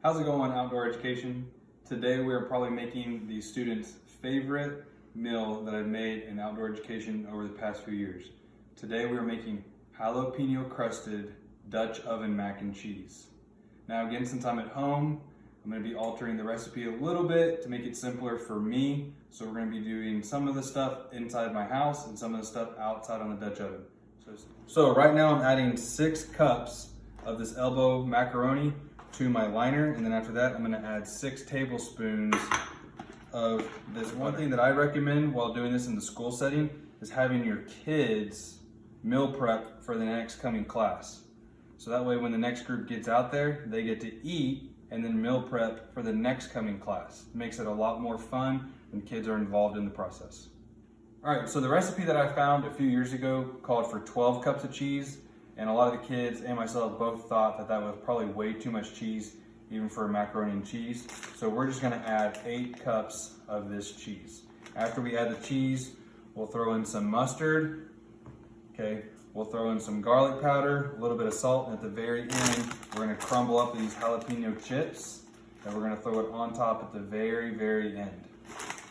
How's it going, outdoor education? Today we are probably making the students' favorite meal that I've made in outdoor education over the past few years. Today we are making jalapeno crusted Dutch oven mac and cheese. Now again, since I'm at home, I'm going to be altering the recipe a little bit to make it simpler for me. So we're going to be doing some of the stuff inside my house and some of the stuff outside on the Dutch oven. So right now I'm adding 6 cups of this elbow macaroni to my liner, and then after that I'm going to add 6 tablespoons of this. One thing that I recommend while doing this in the school setting is having your kids meal prep for the next coming class. So that way when the next group gets out there, they get to eat and then meal prep for the next coming class. It makes it a lot more fun when kids are involved in the process. All right, so the recipe that I found a few years ago called for 12 cups of cheese, and a lot of the kids and myself both thought that that was probably way too much cheese, even for macaroni and cheese. So we're just gonna add 8 cups of this cheese. After we add the cheese, we'll throw in some mustard, okay? We'll throw in some garlic powder, a little bit of salt, and at the very end, we're gonna crumble up these jalapeno chips, and we're gonna throw it on top at the very, very end.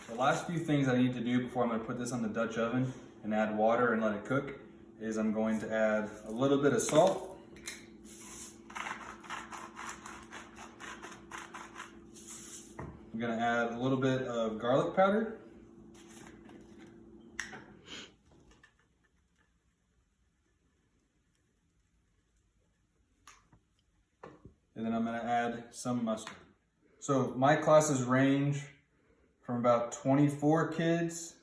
The last few things I need to do before I'm gonna put this on the Dutch oven and add water and let it cook is I'm going to add a little bit of salt. I'm gonna add a little bit of garlic powder. And then I'm gonna add some mustard. So my classes range from about 24 kids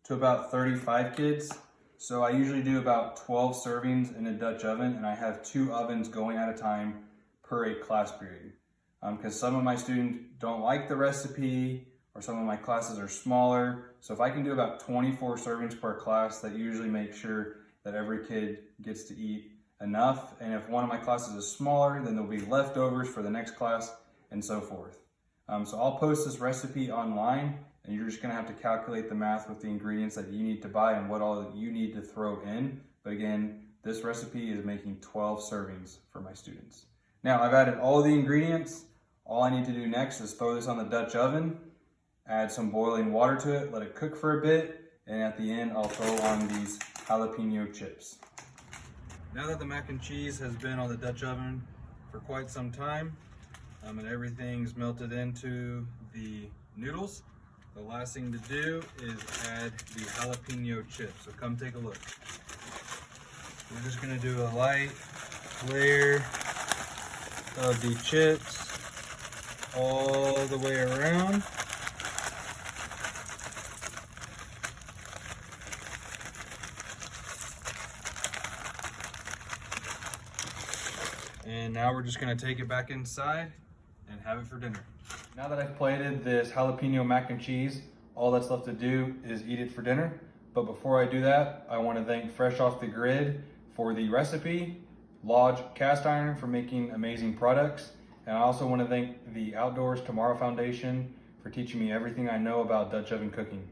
to about 35 kids. So I usually do about 12 servings in a Dutch oven, and I have 2 ovens going at a time per a class period. Because some of my students don't like the recipe, or some of my classes are smaller. So if I can do about 24 servings per class, that usually makes sure that every kid gets to eat enough. And if one of my classes is smaller, then there'll be leftovers for the next class and so forth. So I'll post this recipe online, and you're just gonna have to calculate the math with the ingredients that you need to buy and what all you need to throw in. But again, this recipe is making 12 servings for my students. Now I've added all the ingredients. All I need to do next is throw this on the Dutch oven, add some boiling water to it, let it cook for a bit, and at the end I'll throw on these jalapeno chips. Now that the mac and cheese has been on the Dutch oven for quite some time, and everything's melted into the noodles, the last thing to do is add the jalapeno chips. So come take a look. We're just gonna do a light layer of the chips all the way around. And now we're just gonna take it back inside and have it for dinner. Now that I've plated this jalapeno mac and cheese, all that's left to do is eat it for dinner. But before I do that, I want to thank Fresh Off the Grid for the recipe, Lodge Cast Iron for making amazing products, and I also want to thank the Outdoors Tomorrow Foundation for teaching me everything I know about Dutch oven cooking.